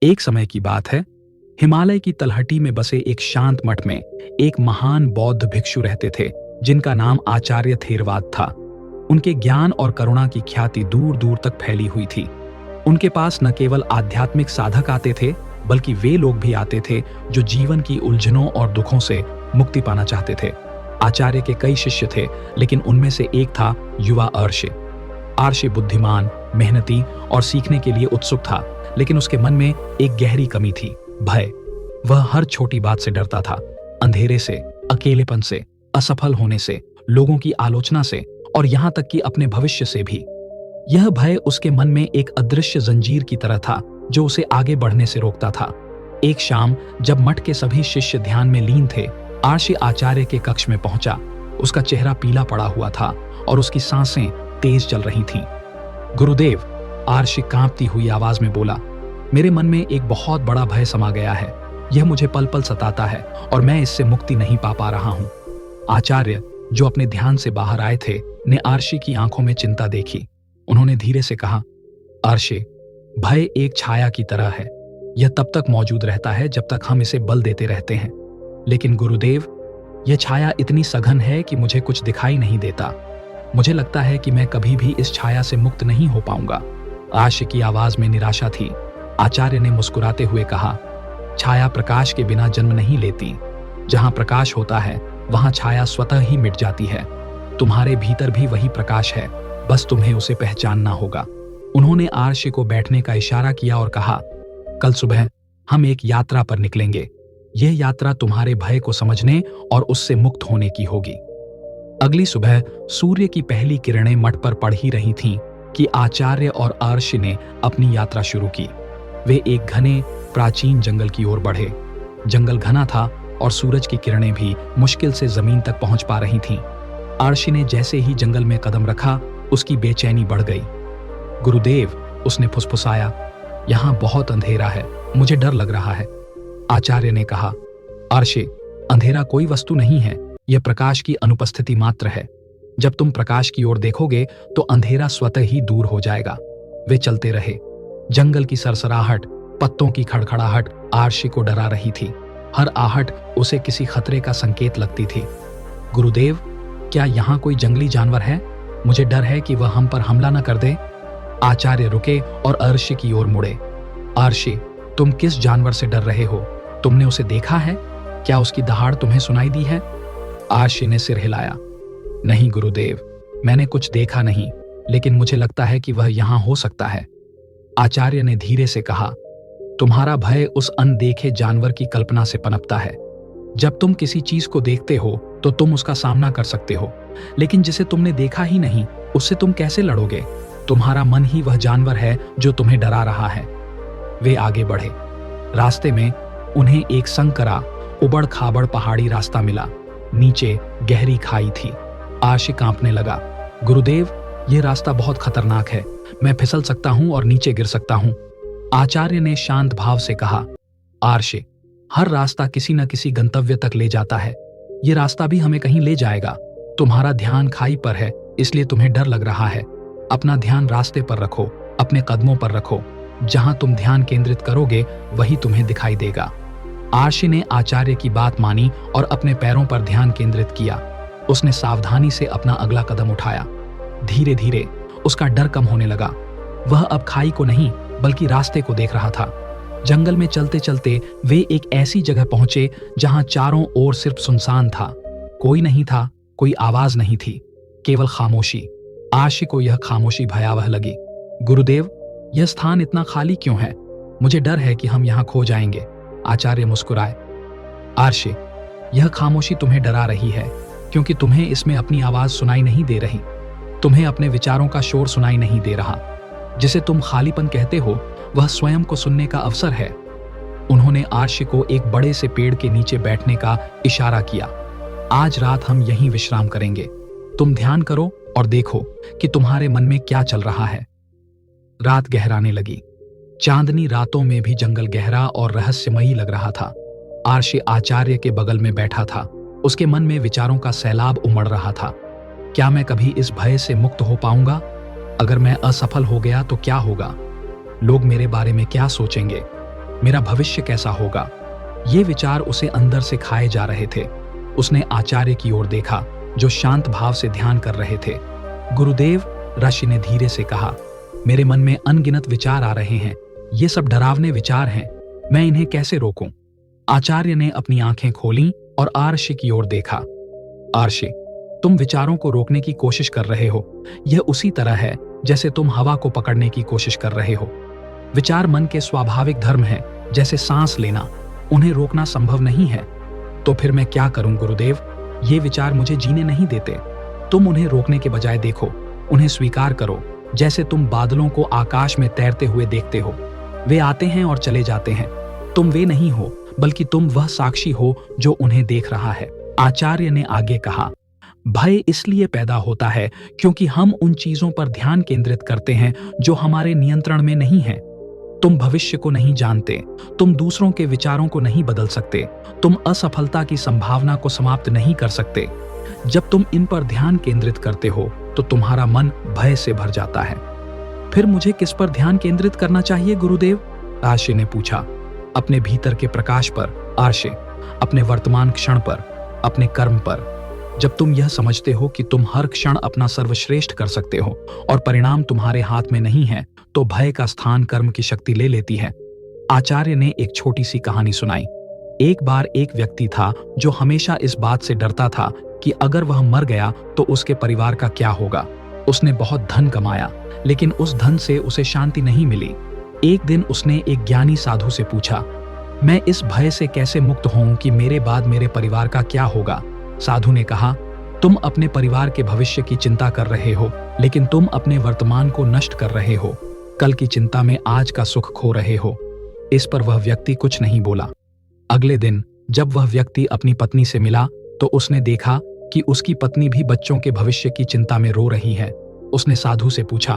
एक समय की बात है, हिमालय की तलहटी में बसे एक शांत मठ में एक महान बौद्ध भिक्षु रहते थे, जिनका नाम आचार्य थेरवाद था। उनके ज्ञान और करुणा की ख्याति दूर दूर तक फैली हुई थी। उनके पास न केवल आध्यात्मिक साधक आते थे, बल्कि वे लोग भी आते थे जो जीवन की उलझनों और दुखों से मुक्ति पाना चाहते थे। आचार्य के कई शिष्य थे, लेकिन उनमें से एक था युवा अर्षे। आर्षे बुद्धिमान, मेहनती और सीखने के लिए उत्सुक था, लेकिन उसके मन में एक गहरी कमी थी, भय। वह हर छोटी बात से डरता था, अंधेरे से, अकेलेपन से, असफल होने से, लोगों की आलोचना से और यहाँ तक कि अपने भविष्य से भी। यह भय उसके मन में एक अदृश्य जंजीर की तरह था, जो उसे आगे बढ़ने से रोकता था। एक शाम जब मठ के सभी शिष्य ध्यान में लीन थे, आर्षे आचार्य के कक्ष में पहुंचा। उसका चेहरा पीला पड़ा हुआ था और उसकी सांसें तेज चल रही थीं। गुरुदेव, आर्षे कांपती हुई आवाज में बोला, मेरे मन में एक बहुत बड़ा भय समा गया है। यह मुझे पल पल सताता है और मैं इससे मुक्ति नहीं पा रहा हूं। आचार्य, जो अपने ध्यान से बाहर आए थे, ने आर्षे की आंखों में चिंता देखी। उन्होंने धीरे से कहा, आर्षे, भय एक छाया की तरह है। यह तब तक मौजूद रहता है जब तक हम इसे बल देते रहते हैं। लेकिन गुरुदेव, यह छाया इतनी सघन है कि मुझे कुछ दिखाई नहीं देता। मुझे लगता है कि मैं कभी भी इस छाया से मुक्त नहीं हो पाऊंगा। आर्षे की आवाज में निराशा थी। आचार्य ने मुस्कुराते हुए कहा, छाया प्रकाश के बिना जन्म नहीं लेती। जहां प्रकाश होता है, वहां छाया स्वतः ही मिट जाती है। तुम्हारे भीतर भी वही प्रकाश है, बस तुम्हें उसे पहचानना होगा। उन्होंने आर्षे को बैठने का इशारा किया और कहा, कल सुबह हम एक यात्रा पर निकलेंगे। यह यात्रा तुम्हारे भय को समझने और उससे मुक्त होने की होगी। अगली सुबह सूर्य की पहली किरणें मठ पर पड़ ही रही थीं कि आचार्य और आर्षे ने अपनी यात्रा शुरू की। वे एक घने प्राचीन जंगल की ओर बढ़े। जंगल घना था और सूरज की किरणें भी मुश्किल से जमीन तक पहुंच पा रही थीं। आर्षे ने जैसे ही जंगल में कदम रखा, उसकी बेचैनी बढ़ गई। गुरुदेव, उसने फुसफुसाया, यहां बहुत अंधेरा है, मुझे डर लग रहा है। आचार्य ने कहा, आर्षे, अंधेरा कोई वस्तु नहीं है, यह प्रकाश की अनुपस्थिति मात्र है। जब तुम प्रकाश की ओर देखोगे तो अंधेरा स्वतः ही दूर हो जाएगा। वे चलते रहे। जंगल की सरसराहट, पत्तों की खड़खड़ाहट आर्षे को डरा रही थी। हर आहट उसे किसी खतरे का संकेत लगती थी। गुरुदेव, क्या यहाँ कोई जंगली जानवर है? मुझे डर है कि वह हम पर हमला न कर दे। आचार्य रुके और आर्षे की ओर मुड़े। आर्षे, तुम किस जानवर से डर रहे हो? तुमने उसे देखा है? क्या उसकी दहाड़ तुम्हें सुनाई दी है? आर्षे ने सिर हिलाया। नहीं गुरुदेव, मैंने कुछ देखा नहीं, लेकिन मुझे लगता है कि वह यहाँ हो सकता है। आचार्य ने धीरे से कहा, तुम्हारा भय उस अनदेखे जानवर की कल्पना से पनपता है। जब तुम किसी चीज को देखते हो तो तुम उसका सामना कर सकते हो, लेकिन जिसे तुमने देखा ही नहीं, उससे तुम कैसे लड़ोगे? तुम्हारा मन ही वह जानवर है जो तुम्हें डरा रहा है। वे आगे बढ़े। रास्ते में उन्हें एक संकरा, उबड़ खाबड़ पहाड़ी रास्ता मिला। नीचे गहरी खाई थी। आर्षे कांपने लगा। गुरुदेव, यह रास्ता बहुत खतरनाक है, मैं फिसल सकता हूं और नीचे गिर सकता हूं। आचार्य ने शांत भाव से कहा, आर्षे, हर रास्ता किसी न किसी गंतव्य तक ले जाता है। यह रास्ता भी हमें कहीं ले जाएगा। तुम्हारा ध्यान खाई पर है, इसलिए तुम्हें डर लग रहा है। अपना ध्यान रास्ते पर रखो, अपने कदमों पर रखो। जहां तुम ध्यान केंद्रित करोगे, वही तुम्हें दिखाई देगा। आर्षे ने आचार्य की बात मानी और अपने पैरों पर ध्यान केंद्रित किया। उसने सावधानी से अपना अगला कदम उठाया। धीरे धीरे उसका डर कम होने लगा। वह अब खाई को नहीं, बल्कि रास्ते को देख रहा था। जंगल में चलते चलते वे एक ऐसी जगह पहुंचे जहां चारों ओर सिर्फ सुनसान था। कोई नहीं था, कोई आवाज नहीं थी, केवल खामोशी। आर्षे को यह खामोशी भयावह लगी। गुरुदेव, यह स्थान इतना खाली क्यों है? मुझे डर है कि हम यहाँ खो जाएंगे। आचार्य मुस्कुराए। आर्षे, यह खामोशी तुम्हें डरा रही है, क्योंकि तुम्हें इसमें अपनी आवाज सुनाई नहीं दे रही। तुम्हें अपने विचारों का शोर सुनाई नहीं दे रहा। जिसे तुम खालीपन कहते हो, वह स्वयं को सुनने का अवसर है। उन्होंने आर्षे को एक बड़े से पेड़ के नीचे बैठने का इशारा किया। आज रात हम यहीं विश्राम करेंगे। तुम ध्यान करो और देखो कि तुम्हारे मन में क्या चल रहा है। रात गहराने लगी। चांदनी रातों में भी जंगल गहरा और रहस्यमयी लग रहा था। आर्षे आचार्य के बगल में बैठा था। उसके मन में विचारों का सैलाब उमड़ रहा था। क्या मैं कभी इस भय से मुक्त हो पाऊंगा? अगर मैं असफल हो गया तो क्या होगा? लोग मेरे बारे में क्या सोचेंगे? मेरा भविष्य कैसा होगा? ये विचार उसे अंदर से खाए जा रहे थे। उसने आचार्य की ओर देखा, जो शांत भाव से ध्यान कर रहे थे। गुरुदेव, ऋषि ने धीरे से कहा, मेरे मन में अनगिनत विचार आ रहे हैं। ये सब डरावने विचार हैं। मैं इन्हें कैसे रोकूं? आचार्य ने अपनी आंखें खोलीं और आर्षि की ओर देखा। आर्षि, तुम विचारों को रोकने की कोशिश कर रहे हो। यह उसी तरह है जैसे तुम हवा को पकड़ने की कोशिश कर रहे हो। विचार मन के स्वाभाविक धर्म हैं, जैसे सांस लेना। उन्हें रोकना संभव नहीं है। तो फिर मैं क्या करूं गुरुदेव? ये विचार मुझे जीने नहीं देते। तुम उन्हें रोकने के बजाय देखो, उन्हें स्वीकार करो, जैसे तुम बादलों को आकाश में तैरते हुए देखते हो। वे आते हैं और चले जाते हैं। तुम वे नहीं हो, बल्कि तुम वह साक्षी हो जो उन्हें देख रहा है। आचार्य ने आगे कहा, भय इसलिए पैदा होता है क्योंकि हम उन चीजों पर ध्यान केंद्रित करते हैं जो हमारे नियंत्रण में नहीं है। तुम भविष्य को नहीं जानते, तुम दूसरों के विचारों को नहीं बदल सकते, तुम असफलता की संभावना को समाप्त नहीं कर सकते। जब तुम इन पर ध्यान केंद्रित करते हो तो तुम्हारा मन भय से भर जाता है। फिर मुझे किस पर ध्यान केंद्रित करना चाहिए गुरुदेव? आर्षि ने पूछा। अपने भीतर के प्रकाश पर आर्षि, अपने वर्तमान क्षण पर, अपने कर्म पर। जब तुम यह समझते हो कि तुम हर क्षण अपना सर्वश्रेष्ठ कर सकते हो और परिणाम तुम्हारे हाथ में नहीं है, तो भय का स्थान कर्म की शक्ति ले लेती है। आचार्य ने एक छोटी सी कहानी सुनाई। एक बार एक व्यक्ति था जो हमेशा इस बात से डरता था कि अगर वह मर गया तो उसके परिवार का क्या होगा। उसने बहुत धन कमाया, लेकिन उस धन से उसे शांति नहीं मिली। एक दिन उसने एक ज्ञानी साधु से पूछा, मैं इस भय से कैसे मुक्त होऊं कि मेरे बाद मेरे परिवार का क्या होगा? साधु ने कहा, तुम अपने परिवार के भविष्य की चिंता कर रहे हो, लेकिन तुम अपने वर्तमान को नष्ट कर रहे हो। कल की चिंता में आज का सुख खो रहे हो। इस पर वह व्यक्ति कुछ नहीं बोला। अगले दिन जब वह व्यक्ति अपनी पत्नी से मिला तो उसने देखा कि उसकी पत्नी भी बच्चों के भविष्य की चिंता में रो रही है। उसने साधु से पूछा,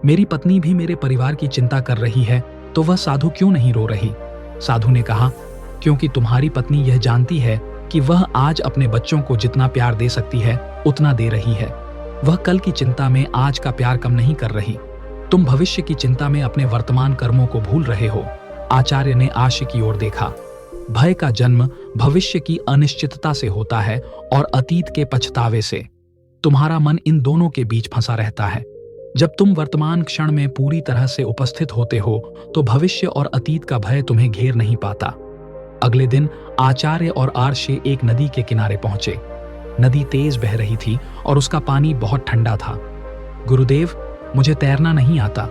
मेरी पत्नी भी मेरे परिवार की चिंता कर रही है, तो वह साधु क्यों नहीं रो रही? साधु ने कहा, क्योंकि तुम्हारी पत्नी यह जानती है कि वह आज अपने बच्चों को जितना प्यार दे सकती है उतना दे रही है। वह कल की चिंता में आज का प्यार कम नहीं कर रही। तुम भविष्य की चिंता में अपने वर्तमान कर्मों को भूल रहे हो। आचार्य ने आर्षि की ओर देखा। भय का जन्म भविष्य की अनिश्चितता से होता है और अतीत के पछतावे से। तुम्हारा मन इन दोनों के बीच फंसा रहता है। जब तुम वर्तमान क्षण में पूरी तरह से उपस्थित होते हो तो भविष्य और अतीत का भय तुम्हें घेर नहीं पाता। अगले दिन आचार्य और आर्षि एक नदी के किनारे पहुंचे। नदी तेज बह रही थी और उसका पानी बहुत ठंडा था। गुरुदेव, मुझे तैरना नहीं आता।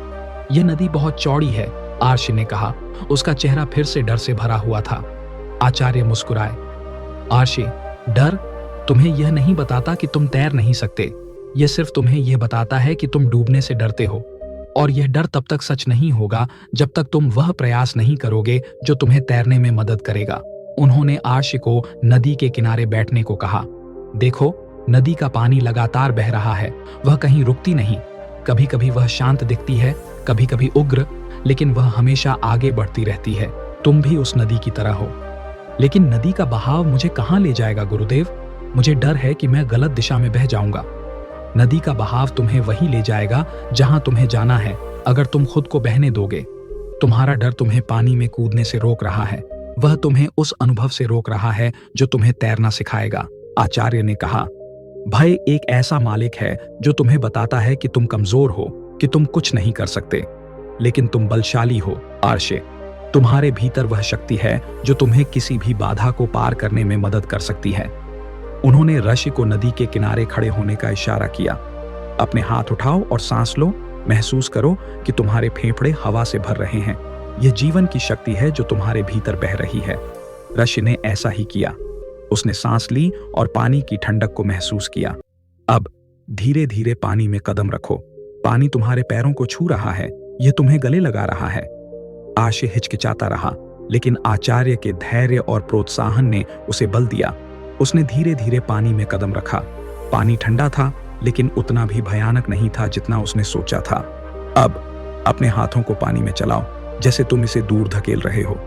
यह नदी बहुत चौड़ी है, आर्षि ने कहा। उसका चेहरा फिर से डर से भरा हुआ था। आचार्य मुस्कुराए। आर्षि, डर तुम्हें यह नहीं बताता कि तुम तैर नहीं सकते। यह सिर्फ तुम्हें यह बताता है कि तुम डूबने से डरते हो, और यह डर तब तक सच नहीं होगा जब तक तुम वह प्रयास नहीं करोगे जो तुम्हें तैरने में मदद करेगा। उन्होंने आर्षि को नदी के किनारे बैठने को कहा। देखो, नदी का पानी लगातार बह रहा है, वह कहीं रुकती नहीं। कभी कभी वह शांत दिखती है, कभी कभी उग्र, लेकिन वह हमेशा आगे बढ़ती रहती है। तुम भी उस नदी की तरह हो। लेकिन नदी का बहाव मुझे कहाँ ले जाएगा गुरुदेव? मुझे डर है कि मैं गलत दिशा में बह जाऊंगा। नदी का बहाव तुम्हें वहीं ले जाएगा जहां तुम्हें जाना है, अगर तुम खुद को बहने दोगे। तुम्हारा डर तुम्हें पानी में कूदने से रोक रहा है। वह तुम्हें उस अनुभव से रोक रहा है जो तुम्हें तैरना सिखाएगा। आचार्य ने कहा, भय एक ऐसा मालिक है जो तुम्हें बताता है कि तुम कमजोर हो, कि तुम कुछ नहीं कर सकते, लेकिन तुम बलशाली हो। आर्षे, तुम्हारे भीतर वह शक्ति है जो तुम्हें किसी भी बाधा को पार करने में मदद कर सकती है। उन्होंने ऋषि को नदी के किनारे खड़े होने का इशारा किया। अपने हाथ उठाओ और सांस लो। महसूस करो कि तुम्हारे फेफड़े हवा से भर रहे हैं। यह जीवन की शक्ति है जो तुम्हारे भीतर बह रही है। ऋषि ने ऐसा ही किया। उसने सांस ली और पानी की ठंडक को महसूस किया। अब धीरे धीरे पानी में कदम रखो। पानी तुम्हारे पैरों को छू रहा है, यह तुम्हें गले लगा रहा है। आर्षि हिचकिचाता रहा, लेकिन आचार्य के धैर्य और प्रोत्साहन ने उसे बल दिया। उसने धीरे धीरे पानी में कदम रखा। पानी ठंडा था, लेकिन उतना भी भयानक नहीं था जितना उसने सोचा था। अब अपने हाथों को पानी में चलाओ, जैसे तुम इसे दूर धकेल रहे हो।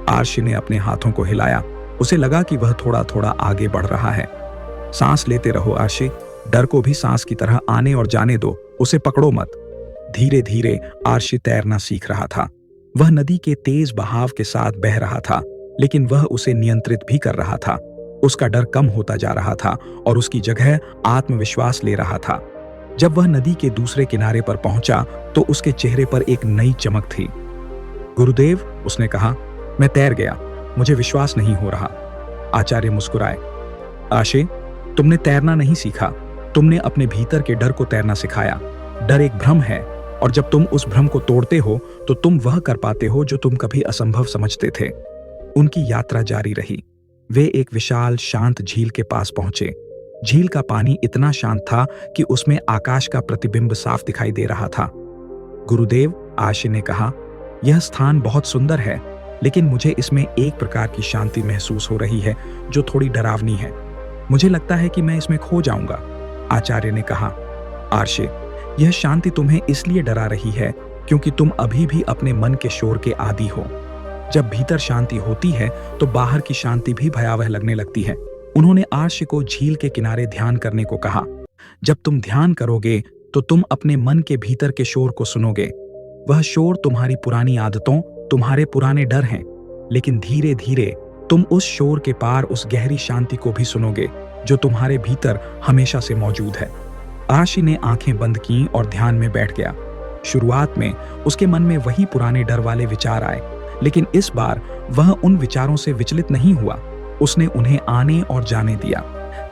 आर्षि ने अपने हाथों को हिलाया। उसे लगा कि वह थोड़ा थोड़ा आगे बढ़ रहा है। सांस लेते रहो आर्षि। डर को भी सांस की तरह आने और जाने दो, उसे पकड़ो मत। धीरे धीरे आर्षि तैरना सीख रहा था। वह नदी के तेज बहाव के साथ बह रहा था, लेकिन वह उसे नियंत्रित भी कर रहा था। उसका डर कम होता जा रहा था और उसकी जगह आत्मविश्वास ले रहा था। जब वह नदी के दूसरे किनारे पर पहुंचा तो उसके चेहरे पर एक नई चमक थी। गुरुदेव, उसने कहा, मैं तैर गया, मुझे विश्वास नहीं हो रहा। आचार्य मुस्कुराए। आशे, तुमने तैरना नहीं सीखा, तुमने अपने भीतर के डर को तैरना सिखाया। डर एक भ्रम है और जब तुम उस भ्रम को तोड़ते हो तो तुम वह कर पाते हो जो तुम कभी असंभव समझते थे। उनकी यात्रा जारी रही। वे एक विशाल शांत झील के पास पहुंचे। झील का पानी इतना शांत था कि उसमें आकाश का प्रतिबिंब साफ दिखाई दे रहा था। गुरुदेव, आशे ने कहा, यह स्थान बहुत सुंदर है, लेकिन मुझे इसमें एक प्रकार की शांति महसूस हो रही है जो थोड़ी डरावनी है। मुझे लगता है कि मैं इसमें खो जाऊंगा। आचार्य ने कहा, आशे, यह शांति तुम्हें इसलिए डरा रही है क्योंकि तुम अभी भी अपने मन के शोर के आदी हो। जब भीतर शांति होती है तो बाहर की शांति भी भयावह लगने लगती है। उन्होंने आर्य को झील के किनारे ध्यान करने को कहा। जब तुम ध्यान करोगे तो तुम अपने मन के भीतर के शोर को सुनोगे। वह शोर तुम्हारी पुरानी आदतों, तुम्हारे पुराने डर हैं, लेकिन धीरे धीरे तुम उस शोर के पार उस गहरी शांति को भी सुनोगे जो तुम्हारे भीतर हमेशा से मौजूद है। आशी ने आंखें बंद की और ध्यान में बैठ गया। शुरुआत में उसके मन में वही पुराने डर वाले विचार आए, लेकिन इस बार वह उन विचारों से विचलित नहीं हुआ। उसने उन्हें आने और जाने दिया।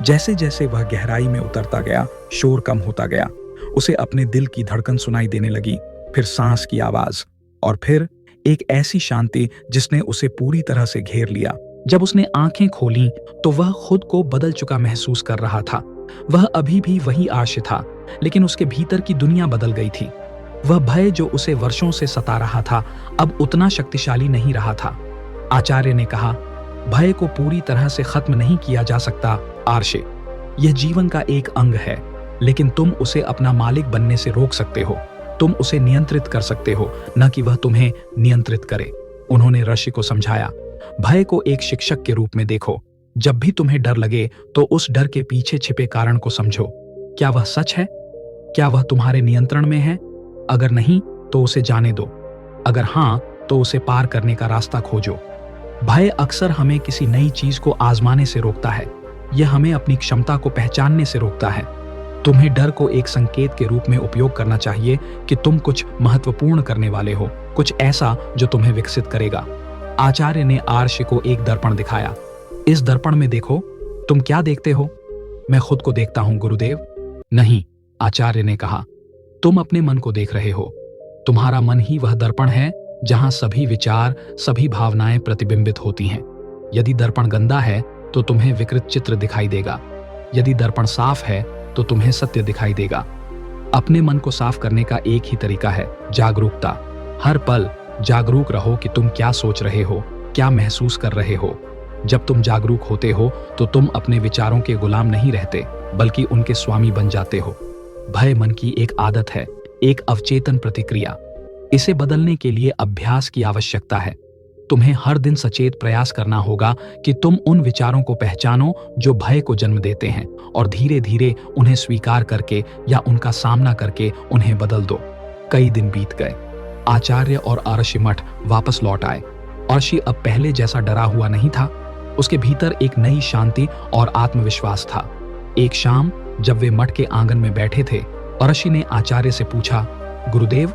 जैसे जैसे वह गहराई में उतरता गया, शोर कम होता गया। उसे अपने दिल की धड़कन सुनाई देने लगी, फिर सांस की आवाज, और फिर एक ऐसी शांति जिसने उसे पूरी तरह से घेर लिया। जब उसने आंखें खोलीं तो वह खुद को बदल चुका महसूस कर रहा था। वह अभी भी वही आर्य था, लेकिन उसके भीतर की दुनिया बदल गई थी। वह भय जो उसे वर्षों से सता रहा था अब उतना शक्तिशाली नहीं रहा था। आचार्य ने कहा, भय को पूरी तरह से खत्म नहीं किया जा सकता आर्य। यह जीवन का एक अंग है, लेकिन तुम उसे अपना मालिक बनने से रोक सकते हो। तुम उसे नियंत्रित कर सकते हो, न कि वह तुम्हें नियंत्रित करे। उन्होंने ऋषि को समझाया, भय को एक शिक्षक के रूप में देखो। जब भी तुम्हें डर लगे तो उस डर के पीछे छिपे कारण को समझो। क्या वह सच है? क्या वह तुम्हारे नियंत्रण में है? अगर नहीं तो उसे जाने दो। अगर हां तो उसे पार करने का रास्ता खोजो। भय अक्सर हमें किसी नई चीज को आजमाने से रोकता है। यह हमें अपनी क्षमता को पहचानने से रोकता है। तुम्हें डर को एक संकेत के रूप में उपयोग करना चाहिए कि तुम कुछ महत्वपूर्ण करने वाले हो, कुछ ऐसा जो तुम्हें विकसित करेगा। आचार्य ने आर्य को एक दर्पण दिखाया। इस दर्पण में देखो। तुम क्या देखते हो? मैं खुद को देखता हूं गुरुदेव। नहीं, आचार्य ने कहा, तुम अपने मन को देख रहे हो। तुम्हारा मन ही वह दर्पण है जहां सभी विचार, सभी भावनाएं प्रतिबिंबित होती हैं। यदि दर्पण गंदा है तो तुम्हें विकृत चित्र दिखाई देगा। यदि दर्पण साफ है तो तुम्हें सत्य दिखाई देगा। अपने मन को साफ करने का एक ही तरीका है, जागरूकता। हर पल जागरूक रहो कि तुम क्या सोच रहे हो, क्या महसूस कर रहे हो। जब तुम जागरूक होते हो तो तुम अपने विचारों के गुलाम नहीं रहते, बल्कि उनके स्वामी बन जाते हो। भय मन की एक आदत है, एक अवचेतन प्रतिक्रिया। इसे बदलने के लिए अभ्यास की आवश्यकता है। तुम्हें हर दिन सचेत प्रयास करना होगा कि तुम उन विचारों को पहचानो जो भय को जन्म देते हैं, और धीरे धीरे उन्हें स्वीकार करके या उनका सामना करके उन्हें बदल दो। कई दिन बीत गए। आचार्य और आर्षि मठ वापस लौट आए। आर्षि अब पहले जैसा डरा हुआ नहीं था। उसके भीतर एक नई शांति और आत्मविश्वास था। एक शाम जब वे मठ के आंगन में बैठे थे, आर्षि ने आचार्य से पूछा, गुरुदेव,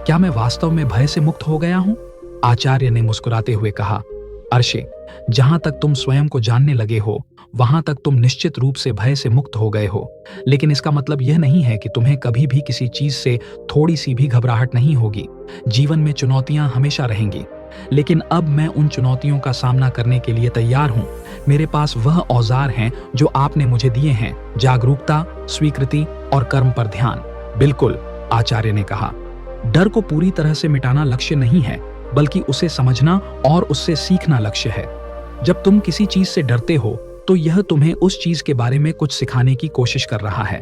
क्या मैं वास्तव में भय से मुक्त हो गया हूं? आचार्य ने मुस्कुराते हुए कहा, आर्षि, जहां तक तुम स्वयं को जानने लगे हो वहां तक तुम निश्चित रूप से भय से मुक्त हो गए हो। लेकिन इसका मतलब यह नहीं है कि तुम्हें कभी भी किसी चीज से थोड़ी सी भी घबराहट नहीं होगी। जीवन में चुनौतियां हमेशा रहेंगी, लेकिन अब मैं उन चुनौतियों का सामना करने के लिए तैयार हूं। मेरे पास वह औजार हैं जो आपने मुझे दिए हैं, जागरूकता, स्वीकृति और कर्म पर ध्यान। बिल्कुल, आचार्य ने कहा, डर को पूरी तरह से मिटाना लक्ष्य नहीं है, बल्कि उसे समझना और उससे सीखना लक्ष्य है। जब तुम किसी चीज से डरते हो तो यह तुम्हें उस चीज के बारे में कुछ सिखाने की कोशिश कर रहा है।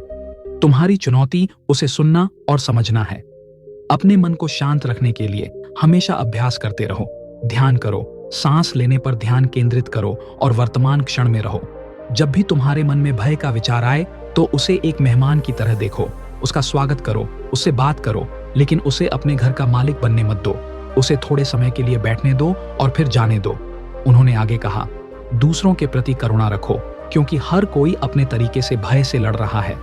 तुम्हारी चुनौती उसे सुनना और समझना है। अपने मन को शांत रखने के लिए हमेशा अभ्यास करते रहो। ध्यान करो, सांस लेने पर ध्यान केंद्रित करो और वर्तमान क्षण में रहो। जब भी तुम्हारे मन में भय का विचार आए तो उसे एक मेहमान की तरह देखो। उसका स्वागत करो, उससे बात करो, लेकिन उसे अपने घर का मालिक बनने मत दो। उसे थोड़े समय के लिए बैठने दो और फिर जाने दो। उन्होंने आगे कहा, दूसरों के प्रति करुणा रखो, क्योंकि हर कोई अपने तरीके से भय से लड़ रहा है।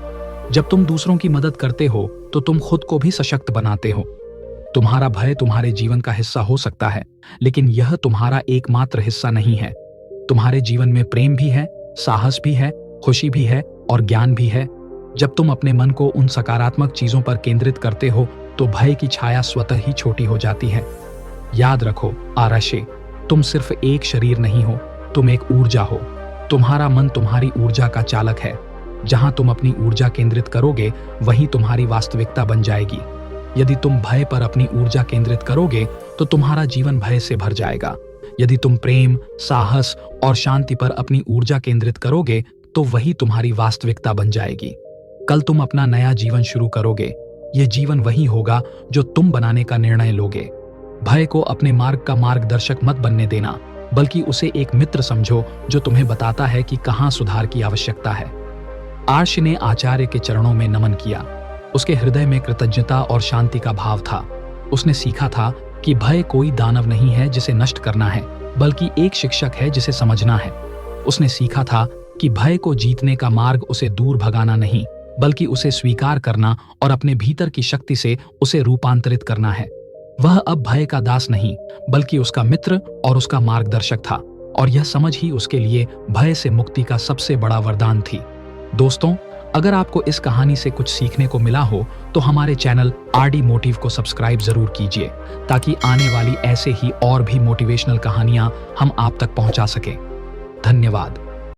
जब तुम दूसरों की मदद करते हो तो तुम खुद को भी सशक्त बनाते हो। तुम्हारा भय तुम्हारे जीवन का हिस्सा हो सकता है, लेकिन यह तुम्हारा एकमात्र हिस्सा नहीं है। तुम्हारे जीवन में प्रेम भी है, साहस भी है, खुशी भी है और ज्ञान भी है। जब तुम अपने मन को उन सकारात्मक चीजों पर केंद्रित करते हो तो भय की छाया स्वतः ही छोटी हो जाती है। याद रखो आराशे, तुम सिर्फ एक शरीर नहीं हो, तुम एक ऊर्जा हो। तुम्हारा मन तुम्हारी ऊर्जा का चालक है। जहां तुम अपनी ऊर्जा केंद्रित करोगे वहीं तुम्हारी वास्तविकता बन जाएगी। यदि तुम भय पर अपनी ऊर्जा केंद्रित करोगे तो तुम्हारा जीवन भय से भर जाएगा। यदि तुम प्रेम, साहस और शांति पर अपनी ऊर्जा केंद्रित करोगे तो वही तुम्हारी वास्तविकता बन जाएगी। कल तुम अपना नया जीवन शुरू करोगे। यह जीवन वही होगा जो तुम बनाने का निर्णय लोगे। भय को अपने मार्ग का मार्गदर्शक मत बनने देना, बल्कि उसे एक मित्र समझो जो तुम्हें बताता है कि कहां सुधार की आवश्यकता है। आर्ष ने आचार्य के चरणों में नमन किया। उसके हृदय में कृतज्ञता और शांति का भाव था। उसने सीखा था कि भय कोई दानव नहीं है जिसे नष्ट करना है, बल्कि एक शिक्षक है जिसे समझना है। उसने सीखा था कि भय को जीतने का मार्ग उसे दूर भगाना नहीं, बल्कि उसे स्वीकार करना और अपने भीतर की शक्ति से उसे रूपांतरित करना है। वह अब भय का दास नहीं, बल्कि उसका मित्र और उसका मार्गदर्शक था, और यह समझ ही उसके लिए भय से मुक्ति का सबसे बड़ा वरदान थी। दोस्तों, अगर आपको इस कहानी से कुछ सीखने को मिला हो तो हमारे चैनल आरडी मोटिव को सब्सक्राइब जरूर कीजिए, ताकि आने वाली ऐसे ही और भी मोटिवेशनल कहानियां हम आप तक पहुंचा सकें। धन्यवाद।